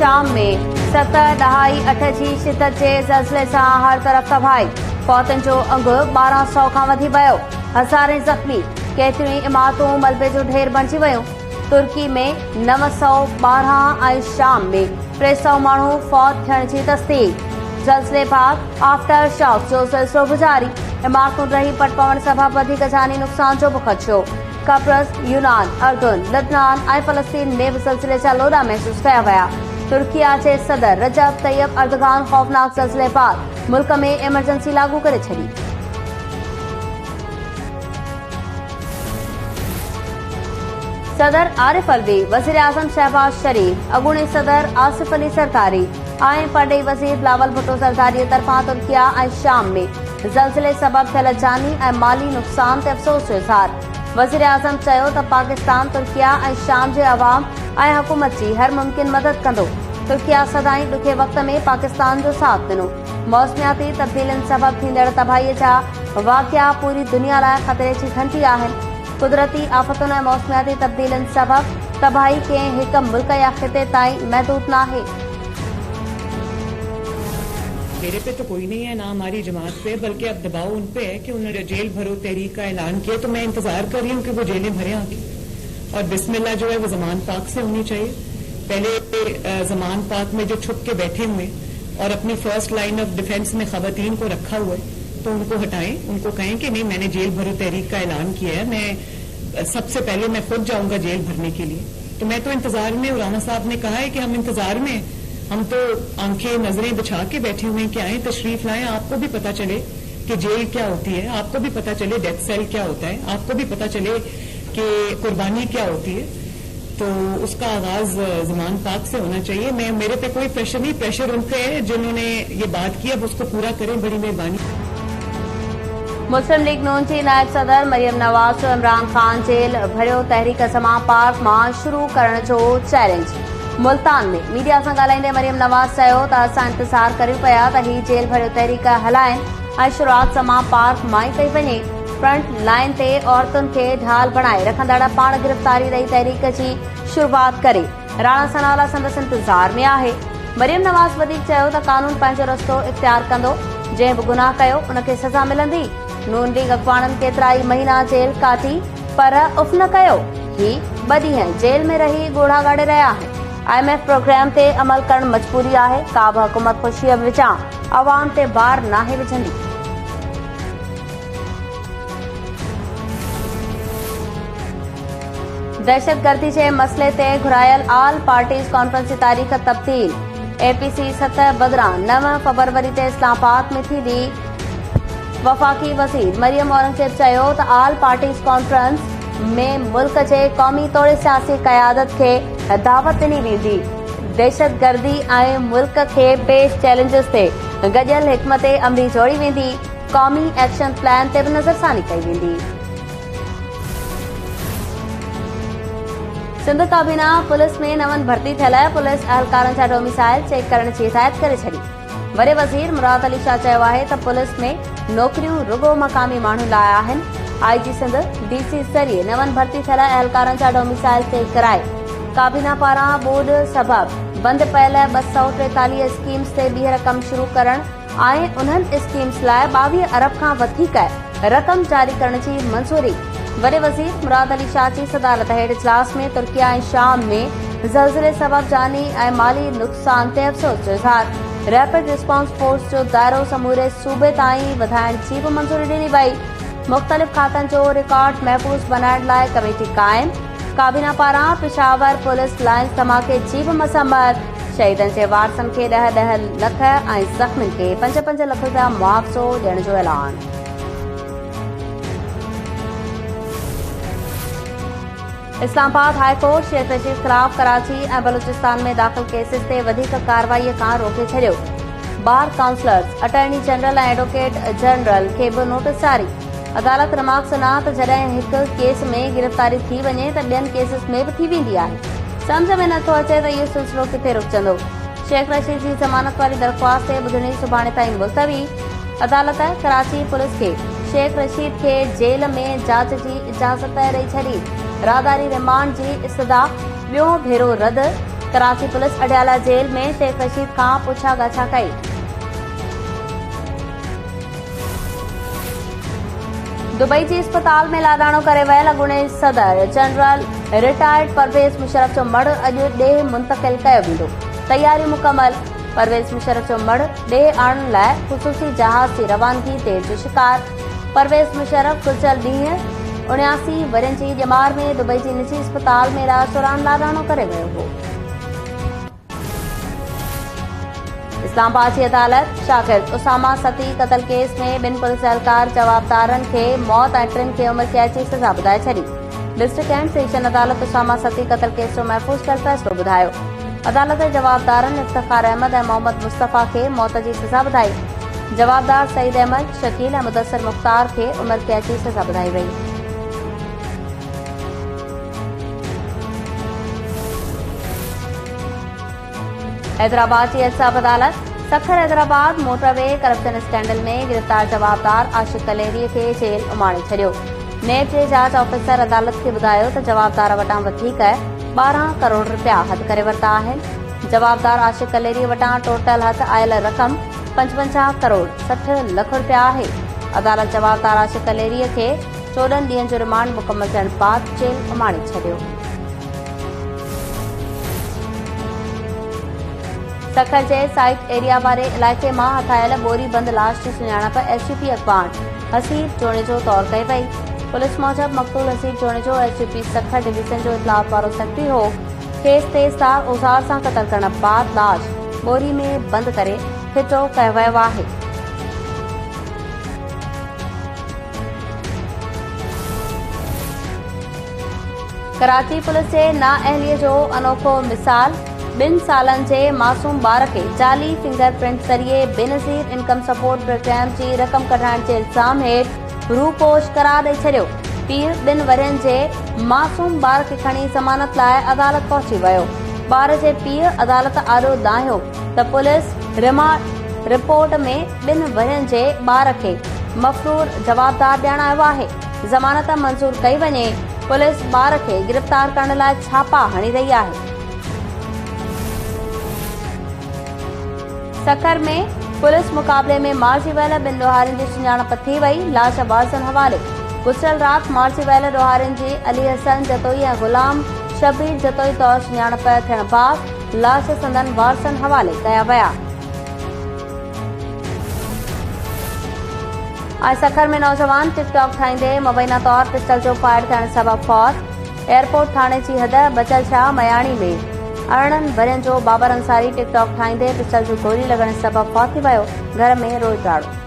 शाम में 7.8 जी शिदत जे ज़लज़ले सां हर तरफ़ तबाही। फौतनि जो अंगु 1200 खां वधी वियो। हज़ारे ज़ख़्मी। केतिरियूं इमारतूं मलबे जो ढेर बणिजी वियूं। तुर्की में 912 ऐं शाम में 300 माण्हू फौत थियण जी तस्दीक। ज़लज़ले बाद आफ्टर शॉक जो सिलसिलो बि जारी। इमारतूं ढही पट पवण सबबि वधीक जानी नुक़सान जो बि ख़दशो। कप्रस, यूनान, अर्दुन, लबनान ऐं फ़लस्तीन में बि ज़लज़ले जा लोॾा महसूस कया विया। तुर्किया जे सदर रजब तैयब अर्दगान ख़ौफ़नाक ज़लज़ले बाद मुल्क में इमरजेंसी लागू करे छॾी। सदर आरिफ अलवी, वज़ीर आज़म शहबाज शरीफ, अॻूणे सदर आसिफ अली ज़रदारी ऐं परॾेही वज़ीर बिलावल भुट्टो ज़रदारीअ तरफ़ां तुर्किया ऐं शाम में ज़लज़ले सबबि थियल जानी ऐं माली नुक़सान ते अफ़सोस जो इज़हार। वज़ीर आज़म चयो त पाकिस्तान तुर्किया ऐं शाम जे अवाम ऐं हुकूमत जी हर मुमकिन मदद कंदो। तुर्किया सदाईं ॾुखे वक़्त में पाकिस्तान जो साथ ॾिनो। मौसमियाती तब्दीलियुनि सबबि थींदड़ तबाहीअ जा वाक़िआ पूरी दुनिया लाइ ख़तरे जी घंटी आहिनि। कुदरती आफ़तुनि ऐं मौसमियाती तब्दीलियुनि सबबि तबाही कंहिं हिक मुल्क या ख़िते ताईं महदूद नाहे। मेरे पे तो कोई नहीं है, ना हमारी जमात पे, बल्कि अब दबाव उन पे है कि उन्होंने जेल भरो तहरीक का ऐलान किया, तो मैं इंतजार कर रही हूँ कि वो जेलें भरे आगे। और बिस्मिल्लाह जो है वो ज़मान पाक से होनी चाहिए। पहले ज़मान पाक में जो छुप के बैठे हुए और अपनी फर्स्ट लाइन ऑफ डिफेंस में ख़वातीन को रखा हुआ है, तो उनको हटाएं, उनको कहें कि नहीं, मैंने जेल भरो तहरीक का ऐलान किया है, मैं सबसे पहले मैं खुद जाऊंगा जेल भरने के लिए। तो मैं तो इंतजार में, राना साहब ने कहा है कि हम इंतजार में, हम तो आंखें नजरें बिछा के बैठे हुए हैं कि आए तशरीफ लाएं, आपको भी पता चले कि जेल क्या होती है, आपको भी पता चले डेथ सेल क्या होता है, आपको भी पता चले कि कुर्बानी क्या होती है। तो उसका आगाज ज़मान पाक से होना चाहिए। मेरे पे कोई प्रेशर नहीं, प्रेशर उन पे है जिन्होंने ये बात की, अब उसको पूरा करें, बड़ी मेहरबानी। मुस्लिम लीग नून जी नायब सदर मरियम नवाज़ जो इमरान खान जेल भरियो तहरीक समा पार्क मां शुरू करण जो चैलेंज। मुल्तान में मीडिया सां ॻाल्हाईंदे मरियम नवाज़ चयो त असां इंतज़ार करियूं पिया त ही जेल भरियो तहरीक हलाइनि ऐं शुरूआत समा पार्क मां ई कई वञे। फ्रंट लाइन ते औरतुनि खे ढाल बणाए रखंदड़ पाण गिरफ़्तारी ॾेई तहरीक जी शुरूआत करे। राणा सनाउल्लाह संदसि इंतज़ार में आहे। मरियम नवाज़ वधीक चयो त कानून पंहिंजो रस्तो इख़्तियार कंदो, जंहिं बि गुनाह कयो उनखे सज़ा मिलंदी। नून लीग अॻवाननि केतिराई महीना जेल काटी पर उफ़ न कयो। ही 2 ॾींहं जेल में रही ॻोढ़ा ॻाड़े रहिया आहिनि। IMF प्रोग्राम ते अमल करण मजबूरी आहे। का बि हुकूमत ख़ुशीअ विचां अवाम ते बार नाहे विझंदी। दहशतगर्दी जे मसइले ते घुरायल आल पार्टीज़ कॉन्फ्रेंस जी तारीख़ तब्दील। APC 7 बदिरां 9 फरवरी ते इस्लामाबाद में थींदी। वफ़ाक़ी वज़ीर मरियम औरंगज़ेब चयो त आल पार्टीज़ कॉन्फ्रेंस में मुल्क जे क़ौमी तौर सियासी क़यादत खे दावत ॾिनी वेंदी। दहशतगर्दी ऐं मुल्क खे पेश चैलेंजिस ते गॾियल हिकमत अमली जोड़ी वेंदी। क़ौमी एक्शन प्लान ते बि नज़रसानी कई वेंदी। सिंध काबीना पुलिस में नवनि भर्ती थियल पुलिस अहलकारनि जा डोमिसाइल चेक करण जी हिदायत करे छॾी। वॾे वज़ीर मुराद अली शाह चयो आहे त पुलिस में नौकरियूं रुगो मक़ामी माण्हुनि लाइ आहिनि। IG सिंध DC ज़रिए नवनि भर्ती थियल अहलकारनि जा डोमिसाइल चेक कराए। काबीना पारां बोर्ड सबबि बंदि पयल 243 स्कीम्स ते ॿीहर कमु शुरू करण ऐं उन्हनि स्कीम्स लाइ 22 अरब खां वधीक रक़म जारी करण जी मंज़ूरी। वॾे वज़ीर मुराद अली शाह जी सदारत हेठि इजलास में तुर्किया ऐं शाम में ज़लज़ले सबबि जानी ऐं माली नुक़सान ते अफ़सोस जो इज़हार। रैपिड रिस्पॉन्स फोर्स जो दायरो समूरे सूबे ताईं वधाइण जी बि मंज़ूरी ॾिनी वई। मुख़्तलिफ़ खातनि जो रिकॉर्ड महफ़ूज़ बनाइण लाइ कमेटी क़ाइमु। काबीना पारां पेशावर पुलिस लाइन्स धमाके जी बि मसम्मत। शहीदनि जे वारसनि खे 10-10 लख ऐं ज़ख़्मियुनि खे 5-5 लख रुपया मुआवज़ो ॾियण जो ऐलान। इस्लामाबाद हाई कोर्ट शेख रशीद ख़िलाफ़ कराची ऐं बलूचिस्तान में दाख़िल केसिस ते वधीक कार्रवाईअ खां रोके छॾियो। बार काउंसलर्स, अटॉर्नी जनरल ऐं एडवोकेट जनरल खे बि नोटिस जारी। अदालत रिमार्क सुना त जॾहिं हिकु केस में गिरफ़्तारी थी वञे त ॿियनि केसिस में बि थी वेंदी आहे। सम्झ में नथो अचे त इहो सिलसिलो किथे रुकजंदो। शेख रशीद जी ज़मानत वारी दरख़्वास्त ते ॿुधणी सुभाणे ताईं मुलतवी। अदालत कराची पुलिस खे शेख रशीद खे जेल में जांच जी इजाज़त ॾेई छॾी। राहदारी रिमांड जी इस्तदा ॿियों भेरो रद्द। कराची पुलिस अडियाला जेल में शेख रशीद खां पुछा ॻाछा कई। दुबई जी अस्पताल में लाॾाणो करे वियल अॻूणे सदर जनरल रिटायर्ड परवेज़ मुशर्रफ जो मढ़ अॼु ॾेह मुंतक़िल कयो वेंदो। तयारी मुकमल। परवेज़ मुशर्रफ जो मढ़ ॾेह आणण लाइ ख़ुसूसी जहाज़ जी रवानगी देर जो शिकार। परवेज़ मुशर्रफ गुज़िरियल ॾींहुं 79 वरियनि जी ॼमार में दुबई जी निजी अस्पताल में इलाज दौरान लाॾाणो करे वियो हो। इस्लामाबाद की अदालत शागिर्द उसामा सती कतल केस में 2 पुलिस एहलकार जवाबदारनि खे मौत ऐं 3 खे उमिरि कैद जी सज़ा ॿुधाए छॾी। डिस्ट्रिक्ट एंड सेशन अदालत उसामा सती कतल केस जो महफ़ूज़ कयल फ़ैसिलो ॿुधायो। अदालत जवाबदारनि इफ्तिखार अहमद ऐं मोहम्मद मुस्तफ़ा खे मौत जी सज़ा ॿुधाई। जवाबदार सईद अहमद, शकील ऐं मुदस्सिर मुख़्तार खे उमिरि कैद जी सज़ा ॿुधाई वई। हैदराबाद की इंसाफ अदालत Sukkur Hyderabad motorway corruption scandal में गिरफ़्तार जवाबदार आशिक़ कलेरी खे जेल उमाणे छॾियो। नेब जे जांच ऑफिसर अदालत खे ॿुधायो त जवाबदार वटां वधीक 12 करोड़ रुपया हथ करे वरिता आहिनि। जवाबदार आशिक़ कलेरी वटां टोटल हथ आयल रक़म 55 करोड़ 60 लख रुपया आहे। अदालत जवाबदार आशिक़ कलेरी खे 14 ॾींहनि जो रिमांड मुकमल थियण बाद जेल उमाणे छॾियो। सखर जे साइट एरिया वारे इलाइक़े मां हथायल बोरी बंद लाश जी सुञाणप एसडीपी अखबार हसीब जोनेजो तौर कई वई। पुलिस मूजिब मक़तूल हसीब जोनेजो एसडीपी सखर डिवीज़न जो इतलाह वारो सेक्रेटरी हो। खेसि तेज़धार औज़ार सां क़तल करण बाद लाश बोरी में बंद करे फिटो कयो वियो आहे। कराची पुलिस जे नाअहलीअ जो अनोखो मिसाल। 2 सालनि जे मासूम ॿार खे जाली फिंगरप्रिंट ज़रिए बेनज़ीर इनकम सपोर्ट प्रोग्राम जी रक़म कढाइण जे इल्ज़ाम हेठि रूपोश करार ॾेई छॾियो। पीउ 2 वरियनि जे मासूम ॿार खे खणी ज़मानत लाइ अदालत पहुची वियो। ॿार जे पीउ अदालत आॾो दाहियो त पुलिस रिमांड रिपोर्ट में 2 वरियनि जे ॿार खे मफ़रूर जवाबदार ॼाणायो आहे। ज़मानत मंज़ूर कई वञे। पुलिस ॿार खे गिरफ़्तार करण लाइ छापा हणी रही आहे। सखर में पुलिस मुक़ाबले में मारिजी वियल 2 ॾोहारियुनि जी सुञाणप थी वई। लाश वारसनि हवाले। गुज़िरियल राति मारिजी वियल ॾोहारियुनि जी अली हसन जतोई ऐं गुलाम शबीर जतोई तौरु सुञाणप थियण बाद लाश संदन वारसनि हवाले कया विया। ऐं सखर में नौजवान टिकटॉक ठाहींदे मुबैना तौर पिस्टल जो फायर थियण सबबि फौत। एयरपोर्ट थाणे जी हद बचल शाह मयाणी में 18 वरियनि जो बाबर अंसारी टिकटॉक ठाहींदे पिस्टल जी गोली लॻण सबबि फौत थी वियो। घर में रोई ॾाढ़ो।